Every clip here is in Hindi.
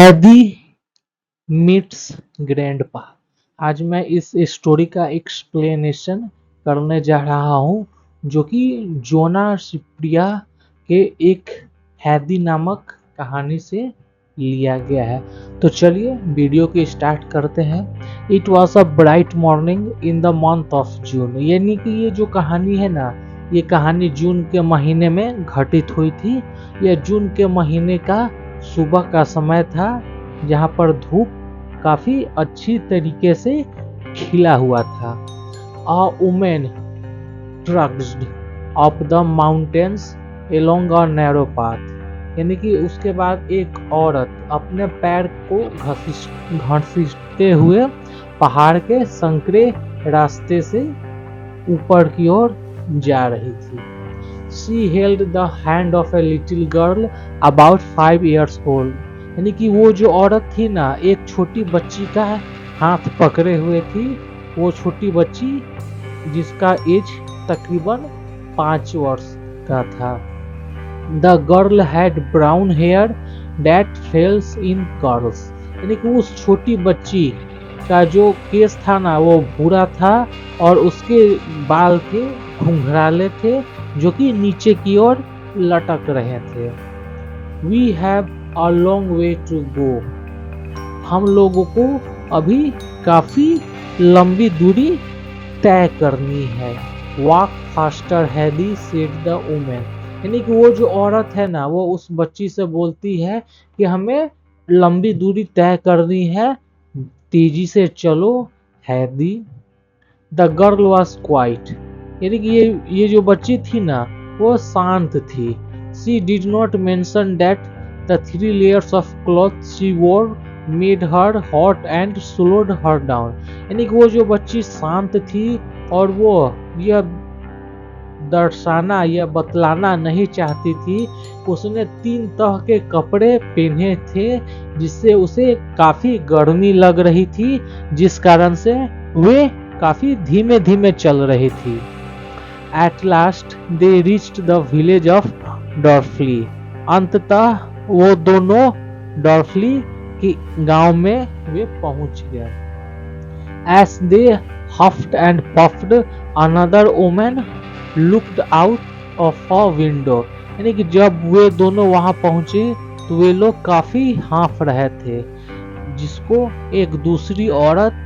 हैदी मीट्स ग्रैंडपा। आज मैं इस स्टोरी का एक्सप्लेनेशन करने जा रहा हूँ जो कि जोना सिप्रिया के एक हैदी नामक कहानी से लिया गया है। तो चलिए वीडियो को स्टार्ट करते हैं। It was a bright morning in the month of June, यानी कि ये जो कहानी है ना, ये कहानी जून के महीने में घटित हुई थी। यह जून के महीने का सुबह का समय था जहाँ पर धूप काफी अच्छी तरीके से खिला हुआ था। A woman trudged up the mountains along a narrow path, यानी कि उसके बाद एक औरत अपने पैर को घसीटते हुए पहाड़ के संकरे रास्ते से ऊपर की ओर जा रही थी। She held the hand of a little girl about 5 years old, यानी कि वो जो औरत थी ना, एक छोटी बच्ची का हाथ पकड़े हुए थी। वो छोटी बच्ची जिसका एज तकरीबन 5 वर्ष का था। The girl had brown hair that falls in curls, यानी कि उस छोटी बच्ची का जो केस था ना, वो भूरा था और उसके बाल थे घुंघराले थे जो कि नीचे की ओर लटक रहे थे। We have a long way to go, हम लोगों को अभी काफी लंबी दूरी तय करनी है। Walk faster Heidi said the woman, यानी कि वो जो औरत है ना, वो उस बच्ची से बोलती है कि हमें लंबी दूरी तय करनी है, तेजी से चलो हैदी। The girl was quiet, यानी कि ये जो बच्ची थी ना, वो शांत थी। She did not mention that the 3 layers of cloth she wore made her hot and slowed her down, यानी कि वो जो बच्ची शांत थी और वो यह दर्शाना या बतलाना नहीं चाहती थी। उसने 3 तरह के कपड़े पहने थे जिससे उसे काफी गर्मी लग रही थी, जिस कारण से वे काफी धीमे धीमे चल रही थी। At last they reached the village of डॉर्फली, अंततः वो दोनों डॉर्फली की गांव में वे पहुंच गए। As they huffed and puffed, another woman looked out of a window, यानी कि जब वे दोनों वहां पहुंचे तो वे लोग काफी हाँफ रहे थे, जिसको एक दूसरी औरत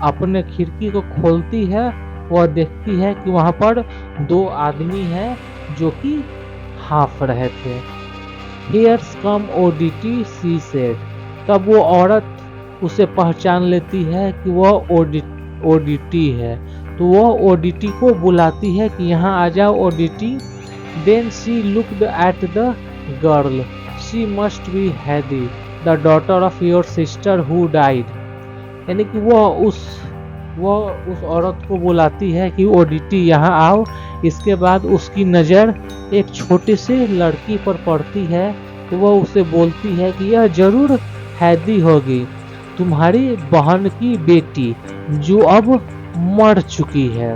अपने खिड़की को खोलती है। वह देखती है कि वहां पर 2 आदमी हैं जो कि हाँफ रहे थे। Here's come ODT, she said, तब वो औरत उसे पहचान लेती है कि वह ODT है, तो वह ODT को बुलाती है कि यहाँ आ जाओ ODT। Then she looked at the girl, she must be Heidi, the daughter of your sister who died, यानी कि वह उस औरत को बुलाती है कि ODT यहाँ आओ। इसके बाद उसकी नज़र एक छोटे से लड़की पर पड़ती है, तो वह उसे बोलती है कि यह जरूर हैदी होगी, तुम्हारी बहन की बेटी जो अब मर चुकी है।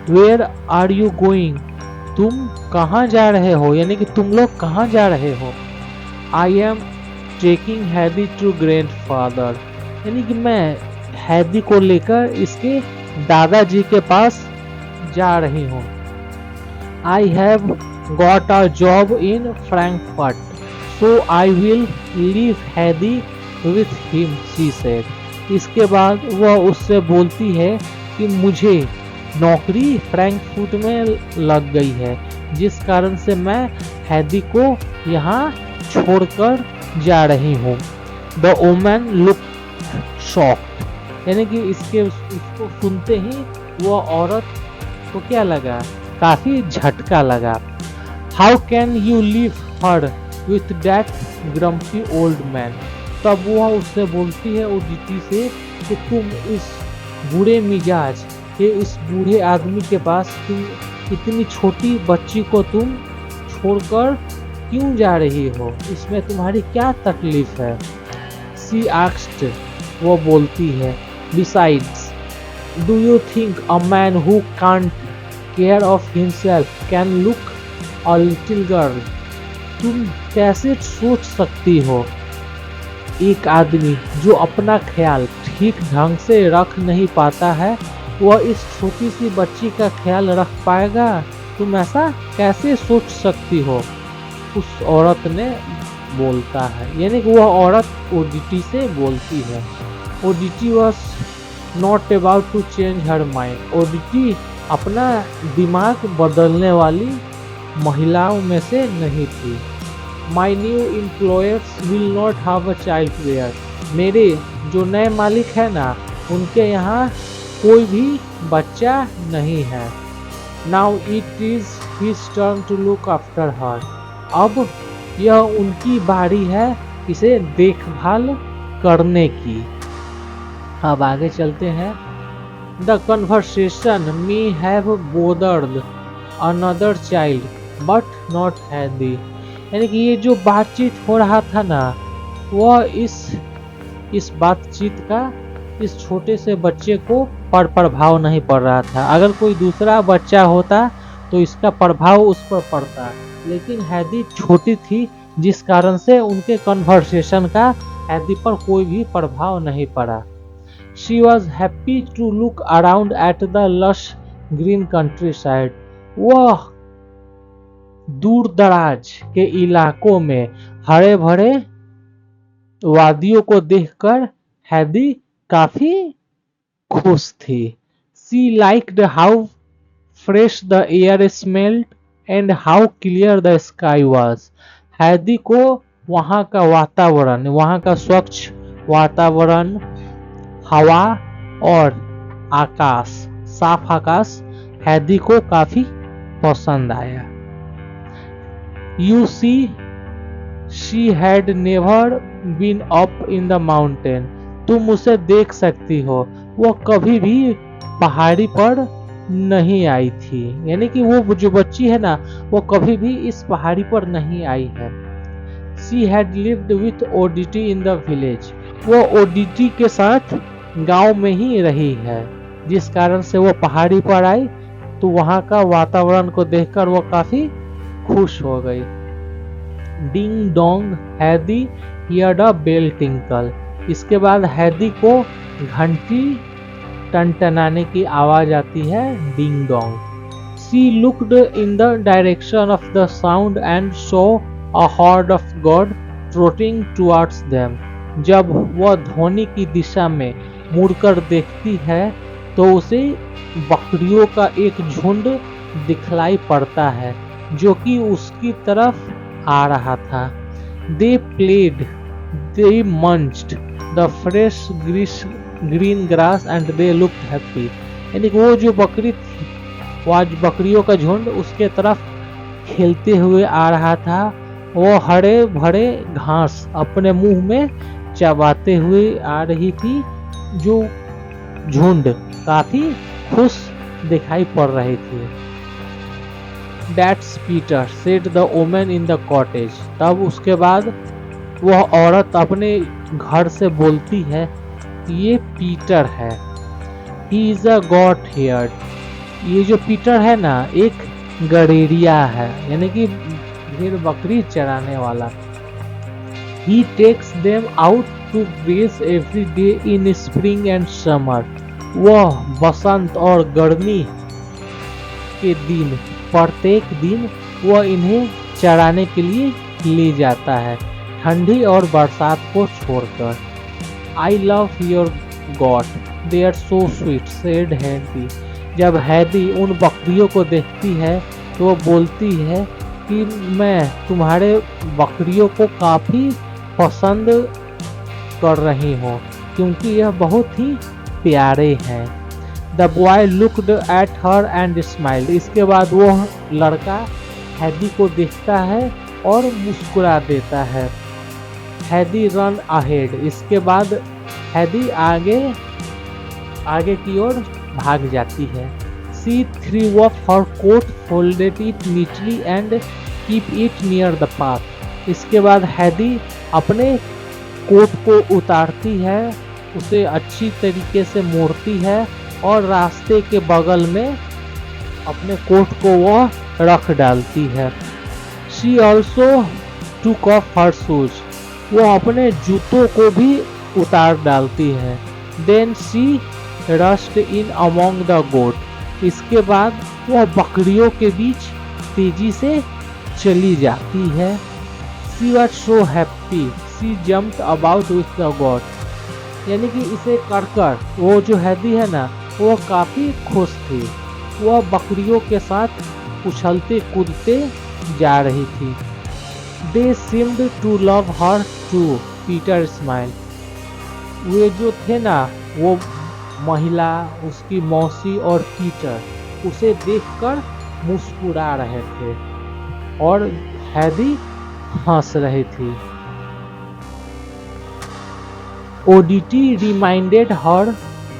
Where are you going, तुम कहाँ जा रहे हो, यानी कि तुम लोग कहाँ जा रहे हो। I am taking Heidi to grandfather, यानी कि मैं हैदी को लेकर इसके दादाजी के पास जा रही हूँ। I have got a job in Frankfurt, so I will leave Heidi with him, she said. इसके बाद वह उससे बोलती है कि मुझे नौकरी फ्रैंकफर्ट में लग गई है, जिस कारण से मैं हैदी को यहाँ छोड़कर जा रही हूँ। The woman looked shocked, यानी कि इसको सुनते ही वो औरत को क्या लगा, काफी झटका लगा। How can you leave her with that grumpy old man, तब वह उससे बोलती है ODT से कि तुम इस बूढ़े मिजाज के इस बूढ़े आदमी के पास तुम इतनी छोटी बच्ची को तुम छोड़कर क्यों जा रही हो, इसमें तुम्हारी क्या तकलीफ है। She asked, वो बोलती है, Besides, do you think a man who can't care of himself can look a little girl, तुम कैसे सोच सकती हो एक आदमी जो अपना ख्याल ठीक ढंग से रख नहीं पाता है वह इस छोटी सी बच्ची का ख्याल रख पाएगा? तुम ऐसा कैसे सोच सकती हो? उस औरत ने बोलता है, यानी कि वह औरत ओडिटी से बोलती है। Dete was not about to change her mind. Dete अपना दिमाग बदलने वाली महिलाओं में से नहीं थी। My new employers will not have a child care. मेरे जो नए मालिक है ना, उनके यहाँ कोई भी बच्चा नहीं है। Now it is his turn to look after her. अब यह उनकी बारी है इसे देखभाल करने की। अब आगे चलते हैं। The conversation may have bothered another child but not Heidi. यानी कि ये जो बातचीत हो रहा था ना, वह इस बातचीत का इस छोटे से बच्चे को प्रभाव नहीं पड़ रहा था। अगर कोई दूसरा बच्चा होता तो इसका प्रभाव उस पर पड़ता, लेकिन हैदी छोटी थी जिस कारण से उनके कन्वर्सेशन का हैदी पर कोई भी प्रभाव नहीं पड़ा। She was happy to look around at the lush green countryside. वह दूर दराज के इलाकों में हरे भरे वादियों को देखकर हैदी काफी खुश थी। She liked how fresh the air smelled and how clear the sky was. हैदी को वहाँ का वातावरण, वहाँ का स्वच्छ वातावरण, हवा और आकाश, साफ आकाश हैदी को काफी पसंद आया। You see she had never been up in the mountain. तुम उसे देख सकती हो, वो कभी भी पहाड़ी पर नहीं आई थी। यानी कि वो जो बच्ची है ना, वो कभी भी इस पहाड़ी पर नहीं आई है। She had lived with Dete in the village. वो ओडिटी के साथ गांव में ही रही है, जिस कारण से वो पहाड़ी पर आई तो वहां का वातावरण को देखकर वो काफी खुश हो गई। डिंग डोंग हैदी हियर्ड अ बेल टिंकल। इसके बाद हैदी को घंटी टनटनाने की आवाज आती है, ding dong. She looked in the direction of the sound and saw a herd of goat trotting towards them. जब वह ध्वनि की दिशा में मुड़कर देखती है तो उसे बकरियों का एक झुंड दिखलाई पड़ता है जो कि उसकी तरफ आ रहा था। They played, they munched the fresh green grass and they looked happy. यानी वो जो बकरी थी, वो आज बकरियों का झुंड उसके तरफ खेलते हुए आ रहा था। वो हरे भरे घास अपने मुंह में चबाते हुए आ रही थी। जो झुंड काफी खुश दिखाई पड़ रही थी। That's Peter, said the woman in the cottage. तब उसके बाद वह औरत अपने घर से बोलती है, ये पीटर है। He is a goat-herd. ये जो पीटर है ना, एक गड़ेरिया है, यानी कि भेड़ बकरी चराने वाला। He takes them out to graze every day in spring and summer. वह बसंत और गर्मी के दिन प्रत्येक दिन वह इन्हें चराने के लिए ले जाता है, ठंडी और बरसात को छोड़कर। I love your goat, they are so sweet, said Heidi. जब हैदी उन बकरियों को देखती है तो वो बोलती है कि मैं तुम्हारे बकरियों को काफ़ी पसंद कर रही हूँ क्योंकि यह बहुत ही प्यारे हैं। The boy looked at her and smiled. इसके बाद वो लड़का हैदी को देखता है और मुस्कुरा देता है। हैदी रन अहेड। इसके बाद हैदी आगे की ओर भाग जाती है। She threw up her coat, folded it neatly and keep it near the path. इसके बाद हैदी अपने कोट को उतारती है, उसे अच्छी तरीके से मोड़ती है और रास्ते के बगल में अपने कोट को वह रख डालती है। She also took off her shoes. वो अपने जूतों को भी उतार डालती है। Then she rushed in among the goat. इसके बाद वह बकरियों के बीच तेजी से चली जाती है। She was so happy she jumped about with the goat. यानी कि इसे कर वो जो हैदी है ना, वो काफ़ी खुश थी। वह बकरियों के साथ उछलते कूदते जा रही थी। They seemed to love her too, Peter smile. वे जो थे ना, वो महिला, उसकी मौसी और पीटर उसे देखकर मुस्कुरा रहे थे और हैदी हंस रही थी। ओडीटी reminded her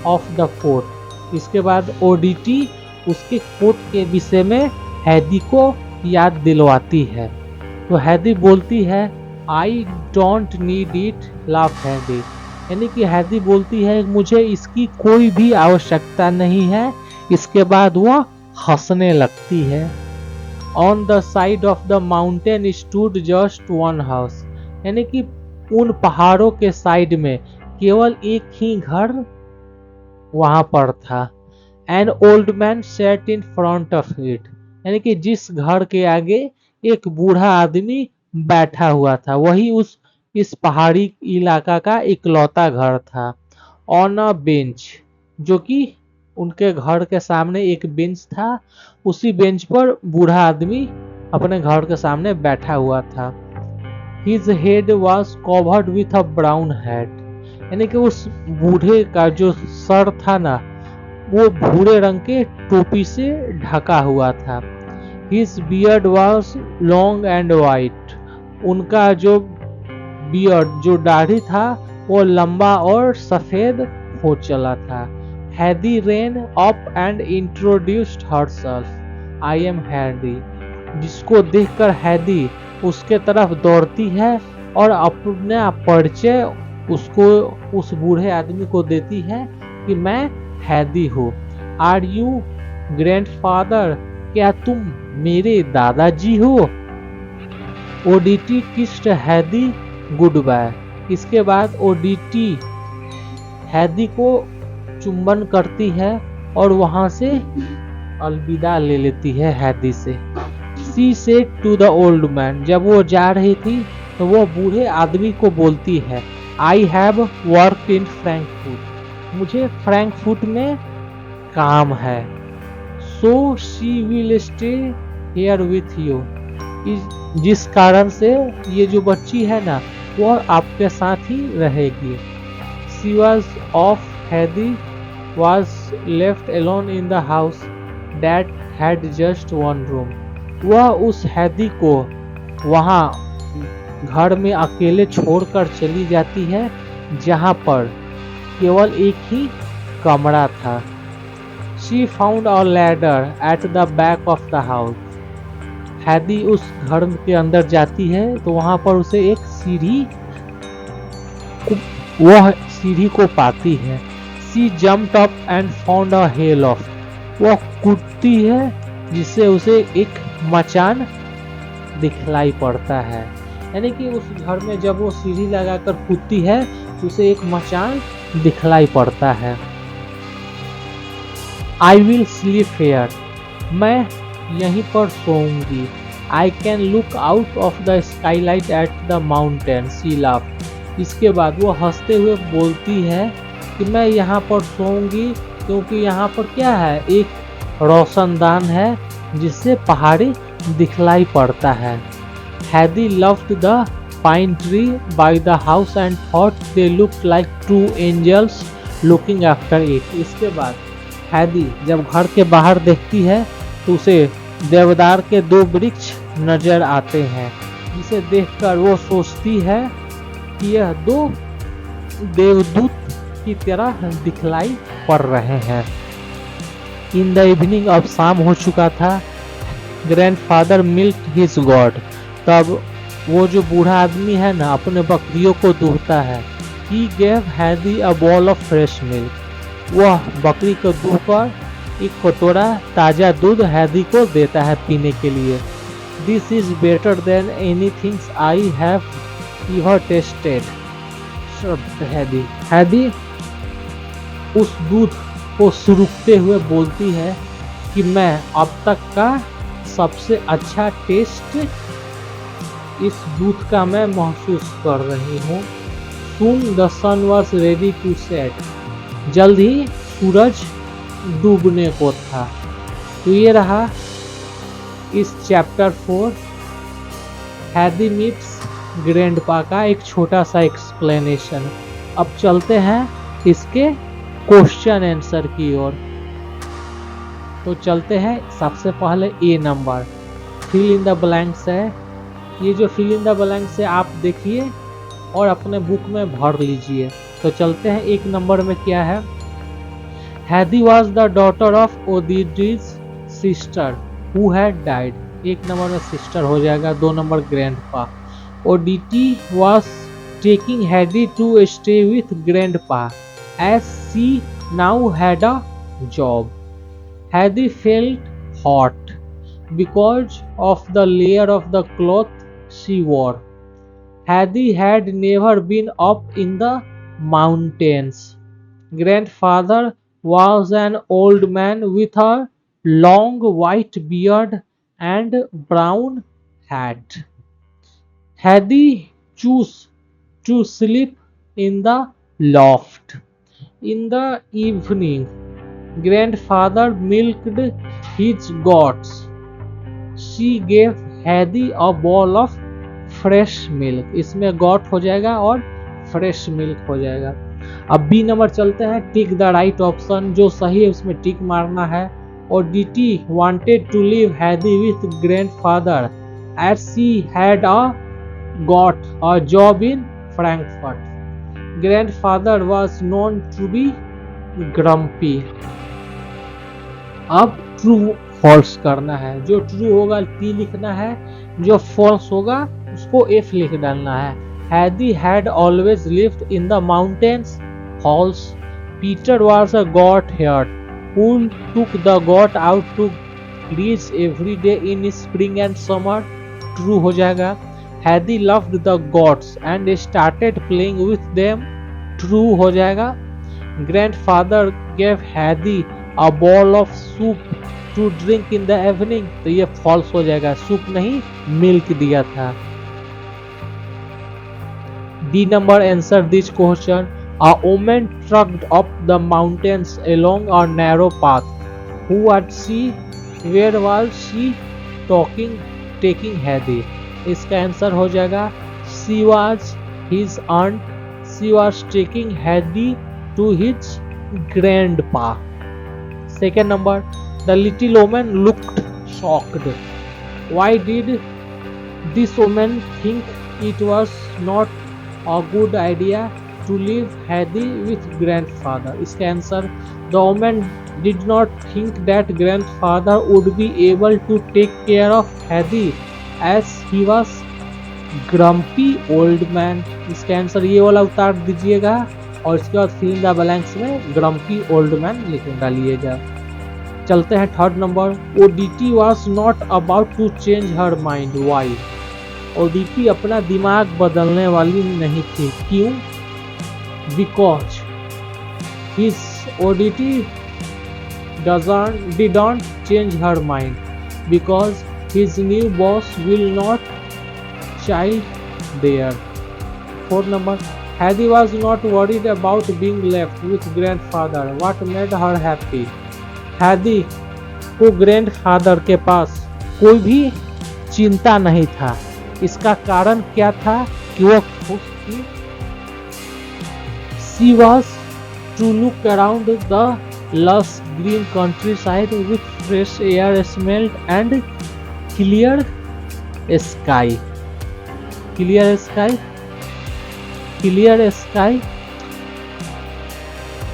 of the coat. इसके बाद ओडीटी उसके कोट के विषय में हैदी को याद दिलवाती है। तो हैदी बोलती है I don't need it, love हैदी। यानी कि हैदी बोलती है मुझे इसकी कोई भी आवश्यकता नहीं है। इसके बाद वह हंसने लगती है। On the side of the mountain stood just one house. यानी कि उन पहाड़ों के साइड में केवल एक ही घर वहां पर था। An old man set in front of it. यानी कि जिस घर के आगे एक बूढ़ा आदमी बैठा हुआ था, वही इस पहाड़ी इलाका का इकलौता घर था। ऑन अ बेंच, जो कि उनके घर के सामने एक बेंच था, उसी बेंच पर बूढ़ा आदमी अपने घर के सामने बैठा हुआ था। His head was covered with a brown hat. यानी कि उस बूढ़े का जो सर था ना, वो भूरे रंग के टोपी से ढका हुआ था। His beard was long and white. उनका जो बियर्ड, जो दाढ़ी था, वो लंबा और सफेद हो चला था। हैदी rain up and introduced herself, I am हैदी। जिसको देखकर हैदी उसके तरफ दौड़ती है और अपना परिचय उसको, उस बूढ़े आदमी को देती है कि मैं हैदी हूँ। आर यू ग्रैंडफादर, क्या तुम मेरे दादाजी हो? ओडीटी किस्ड हैदी गुड बाय। इसके बाद ओडीटी हैदी को चुंबन करती है और वहां से अलविदा ले लेती है हैदी से। She said to the old man. जब वो जा रही थी तो वो बूढ़े आदमी को बोलती है I have work in Frankfurt. मुझे फ्रैंकफर्ट में काम है। So she will stay here with you. जिस कारण से ये जो बच्ची है ना, वो आपके साथ ही रहेगी। शी वॉज ऑफ हैदी was left alone in the house that had just one room. वह उस हैदी को वहाँ घर में अकेले छोड़कर चली जाती है, जहाँ पर केवल एक ही कमरा था। She found a ladder at the back of the house. हैदी उस घर के अंदर जाती है तो वहां पर उसे एक वह सीढ़ी को पाती है। She jumped up and found a hay loft. वह कूदती है जिससे उसे एक मचान दिखलाई पड़ता है। यानी कि उस घर में जब वो सीढ़ी लगाकर कूदती है तो उसे एक मचान दिखलाई पड़ता है। I will sleep here. मैं यहीं पर सोऊंगी। I can look out of the skylight at the mountain, she laugh. इसके बाद वो हंसते हुए बोलती है कि मैं यहाँ पर सोऊंगी क्योंकि यहाँ पर क्या है, एक रोशनदान है जिससे पहाड़ी दिखलाई पड़ता है। Heidi loved the pine tree by the house and thought they looked like two angels looking after it. इसके बाद हैदी जब घर के बाहर देखती है तो उसे देवदार के दो वृक्ष नजर आते हैं, जिसे देखकर वो सोचती है कि यह दो देवदूत की तरह दिखलाई पड़ रहे हैं। इन द इवनिंग, अब शाम हो चुका था। Grandfather milk his God. तब वो जो बूढ़ा आदमी है ना, अपने बकरियों को दूहता है। He gave Heidi a bowl of fresh milk. वह बकरी को दूहकर एक कटोरा ताज़ा दूध हैदी को देता है पीने के लिए। This is better than anything I have fever tested शब्द हैदी। हैदी उस दूध को सुरुकते हुए बोलती है कि मैं अब तक का सबसे अच्छा टेस्ट इस दूध का मैं महसूस कर रही हूँ। Soon the sun was ready to set. जल्द ही सूरज डूबने को था। तो ये रहा इस चैप्टर 4 हैदी मीट्स ग्रैंडपा का एक छोटा सा एक्सप्लेनेशन। अब चलते हैं इसके क्वेश्चन आंसर की ओर। तो चलते हैं सबसे पहले A number fill in the blanks है। ये जो फिल इन द ब्लैंक्स है आप देखिए और अपने बुक में भर लीजिए। तो चलते हैं एक नंबर में क्या है। Heidi was the daughter of Dete's sister who had died. एक नंबर में सिस्टर हो जाएगा। 2 number grandpa. Dete was taking Heidi to stay with grandpa as she now had a job. Heidi felt hot because of the layer of the cloth she wore. Hadi had never been up in the mountains. Grandfather was an old man with a long white beard and brown hat. Hadi chose to sleep in the loft. In the evening, grandfather milked his goats. She gave Hadi a bowl of fresh milk. इसमें गॉट हो जाएगा और फ्रेश मिल्क हो जाएगा। अब बी नंबर चलते हैं। टिक द राइट ऑप्शन, जो सही है उसमें टिक मारना है। और Dete wanted to leave Heidi with grandfather as she had got a job in Frankfurt. Grandfather was known to be grumpy. अब ट्रू फॉल्स करना है। जो ट्रू होगा टी लिखना है, जो फॉल्स होगा उसको एफ लिख डालना है। Heidi had always lived in the mountains. False. Peter was a goatherd who took the goat out to graze every day in spring and summer. True हो जाएगा। Heidi loved the goats and started playing with them. True हो जाएगा। Grandfather gave Heidi a bowl of soup to drink in the evening. तो ये फॉल्स हो जाएगा। सूप नहीं मिल्क दिया था। D number answer this question. A woman trudged up the mountains along a narrow path. Who was she? Where was she talking taking Heidi? इसका आंसर हो जाएगा she was his aunt. She was taking Heidi to his grandpa. Second number The little woman looked shocked. Why did this woman think it was not a good idea to leave Hadi with grandfather? इसका answer the woman did not think that grandfather would be able to take care of Hadi as he was grumpy old man. इसका आंसर ये वाला उतार दीजिएगा और इसके बाद fill in the blanks में grumpy old man लिख डालिएगा। चलते हैं third number. Dete was not about to change her mind. Why? Dete अपना दिमाग बदलने वाली नहीं थी। क्यों? Because his Dete didn't change her mind because his new boss will not child there. Fourth number. Heidi was not worried about being left with grandfather. What made her happy? Heidi को ग्रैंडफादर के पास कोई भी चिंता नहीं था। इसका कारण क्या था कि वो खुश थी। She was to look around the lush green countryside with fresh air smell and clear sky. Clear sky. Clear sky.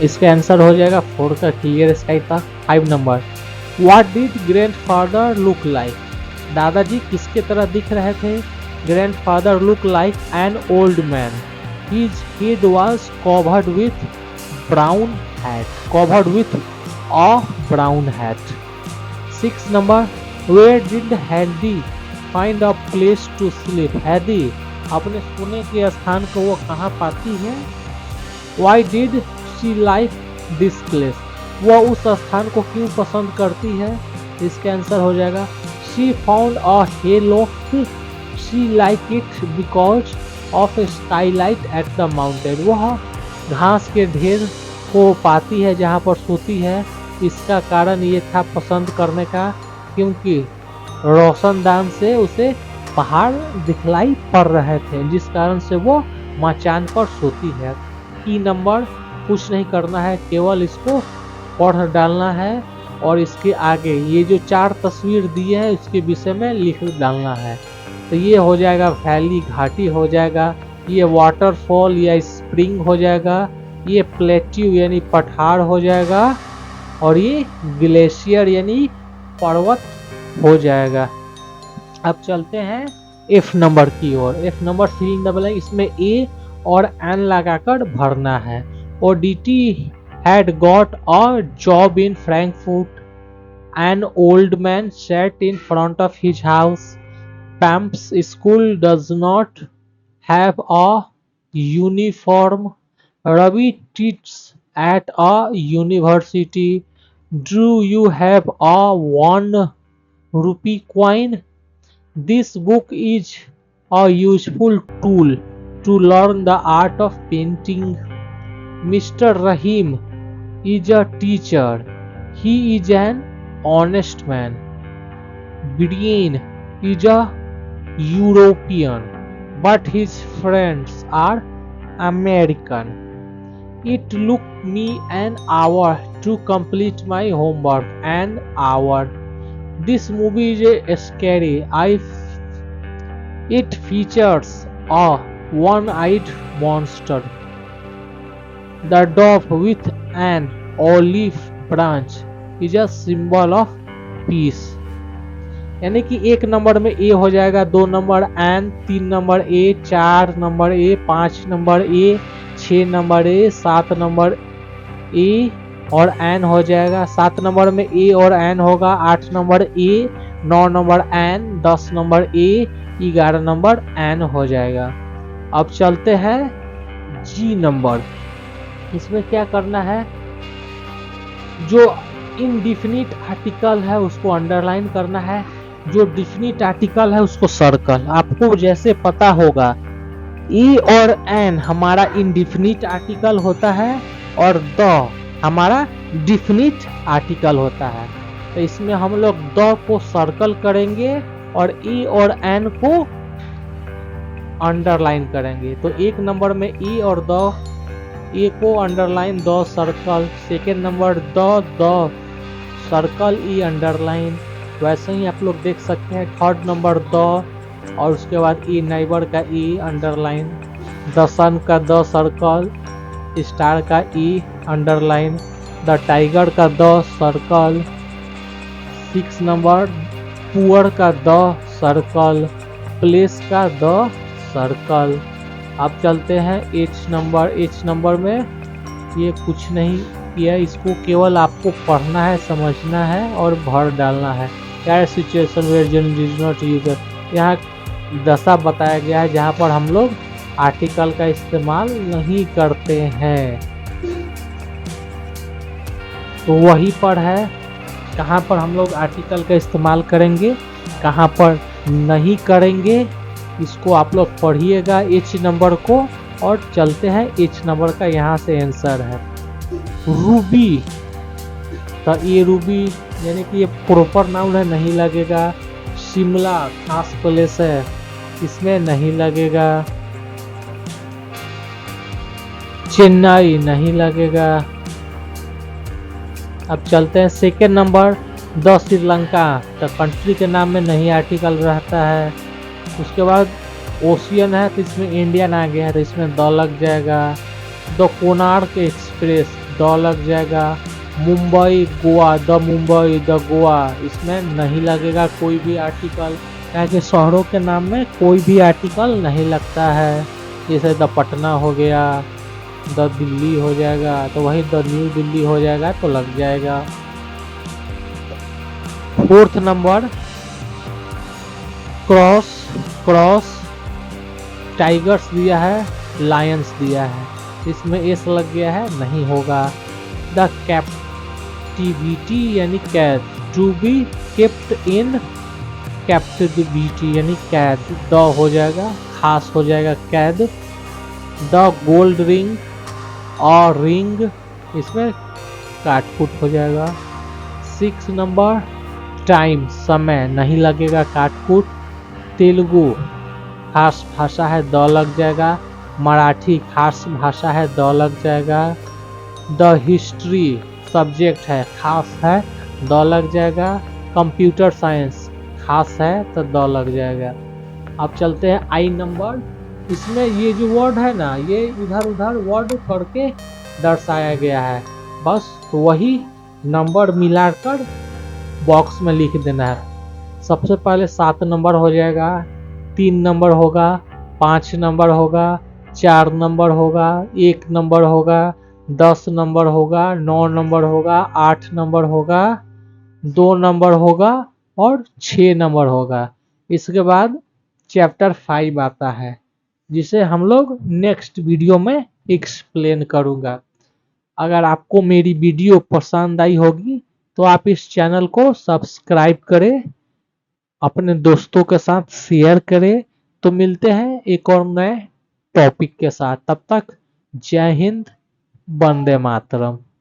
इसका आंसर हो जाएगा 4 का क्लियर स्काई था। 5 number. What did grandfather look like? दादाजी किसके तरह दिख रहे थे? Grandfather looked like an old man. His head was covered with brown hat. Covered with a brown hat. 6 number. Where did Hadi find a place to sleep? Hadi अपने सोने के स्थान को वो कहाँ पाती है? Why did she like this place? वह उस स्थान को क्यों पसंद करती है? इसका आंसर हो जाएगा She found a hayloft. She liked it because of a skylight at the mountain. वह घास के ढेर को पाती है जहाँ पर सोती है। इसका कारण ये था पसंद करने का क्योंकि रोशनदान से उसे पहाड़ दिखलाई पड़ रहे थे, जिस कारण से वो मचान पर सोती है। ई नंबर कुछ नहीं करना है, केवल इसको पढ़ डालना है और इसके आगे ये जो 4 तस्वीर दिए है उसके विषय में लिख डालना है। तो ये हो जाएगा वैली, घाटी हो जाएगा, ये वाटरफॉल या स्प्रिंग हो जाएगा, ये प्लेट्यू यानी पठार हो जाएगा और ये ग्लेशियर यानी पर्वत हो जाएगा। अब चलते हैं एफ नंबर की ओर। F number fill in the blank, इसमें ए और एन लगाकर भरना है। Dete had got a job in Frankfurt. An old man sat in front of his house. Pamp's school does not have a uniform. Ravi teaches at a university. Do you have a 1 rupee coin? This book is a useful tool to learn the art of painting. Mr. Rahim is a teacher. He is an honest man. Brian is a European, but his friends are American. It took me an hour to complete my homework. An hour. This movie is scary. It features a one-eyed monster. The dove with an olive branch is a symbol of peace. यानी कि 1 नंबर में ए हो जाएगा, 2 number an, 3 number a, 4 number a, 5 number a, 6 number a, 7 number a और एन हो जाएगा। 7 नंबर में ए और एन होगा, 8 number a, 9 number an, 10 number a, 11 number an हो जाएगा। अब चलते हैं जी नंबर। इसमें क्या करना है, जो इनडिफिनिट आर्टिकल है उसको अंडरलाइन करना है, जो डिफिनिट आर्टिकल है उसको सर्कल। आपको जैसे पता होगा ई और एन हमारा इनडिफिनिट आर्टिकल होता है और द हमारा डिफिनिट आर्टिकल होता है। तो इसमें हम लोग द को सर्कल करेंगे और ई और एन को अंडरलाइन करेंगे। तो 1 नंबर में ई और द, ए को underline, the circle. Second number the circle, E underline. वैसे ही आप लोग देख सकते हैं। थर्ड नंबर द और उसके बाद ई नाइबर का ई अंडरलाइन, द सन का द सर्कल, स्टार का ई अंडरलाइन, द टाइगर का द सर्कल। 6 नंबर पुअर का द सर्कल, प्लेस का द सर्कल। अब चलते हैं एच नंबर। एच नंबर में ये कुछ नहीं किया, इसको केवल आपको पढ़ना है, समझना है और भर डालना है। क्या situation where general is not use, यहाँ दशा बताया गया है जहाँ पर हम लोग आर्टिकल का इस्तेमाल नहीं करते हैं। तो वही पर है कहाँ पर हम लोग आर्टिकल का इस्तेमाल करेंगे, कहाँ पर नहीं करेंगे, इसको आप लोग पढ़िएगा एच नंबर को। और चलते हैं एच नंबर का, यहाँ से आंसर है रूबी। तो ये रूबी यानी कि ये प्रॉपर नाउन है, नहीं लगेगा। शिमला खास प्लेस है, इसमें नहीं लगेगा। चेन्नई नहीं लगेगा। अब चलते हैं सेकेंड नंबर द श्रीलंका। तो कंट्री के नाम में नहीं आर्टिकल रहता है। उसके बाद ओशियन है तो इसमें इंडियन आ गया है तो इसमें द लग जाएगा। द कोणार्क एक्सप्रेस द लग जाएगा। मुंबई गोवा द मुंबई द गोवा, इसमें नहीं लगेगा कोई भी आर्टिकल, क्योंकि शहरों के नाम में कोई भी आर्टिकल नहीं लगता है। जैसे द पटना हो गया, द दिल्ली हो जाएगा, तो वही द न्यू दिल्ली हो जाएगा तो लग जाएगा। Fourth number cross cross tigers दिया है, लायंस दिया है, इसमें एस लग गया है, नहीं होगा। द कैप्टिविटी यानी कैद, to be kept in captivity यानी कैद, द हो जाएगा, खास हो जाएगा कैद। द गोल्ड रिंग और रिंग, इसमें काटकुट हो जाएगा। 6 नंबर टाइम, समय, नहीं लगेगा काटकुट। तेलुगु खास भाषा है, द लग जाएगा। मराठी खास भाषा है, द लग जाएगा। द हिस्ट्री सब्जेक्ट है, खास है, द लग जाएगा। कंप्यूटर साइंस खास है तो द लग जाएगा। अब चलते हैं आई नंबर। इसमें ये जो वर्ड है ना, ये इधर उधर वर्ड करके दर्शाया गया है, बस वही नंबर मिलाकर बॉक्स में लिख देना है। सबसे पहले 7 नंबर हो जाएगा, 3 नंबर होगा, 5 नंबर होगा, 4 नंबर होगा, 1 नंबर होगा, 10 नंबर होगा, 9 नंबर होगा, 8 नंबर होगा, 2 नंबर होगा और 6 नंबर होगा। इसके बाद चैप्टर 5 आता है, जिसे हम लोग नेक्स्ट वीडियो में एक्सप्लेन करूंगा। अगर आपको मेरी वीडियो पसंद आई होगी तो आप इस चैनल को सब्सक्राइब करें, अपने दोस्तों के साथ शेयर करें। तो मिलते हैं एक और नए टॉपिक के साथ, तब तक जय हिंद, वंदे मातरम।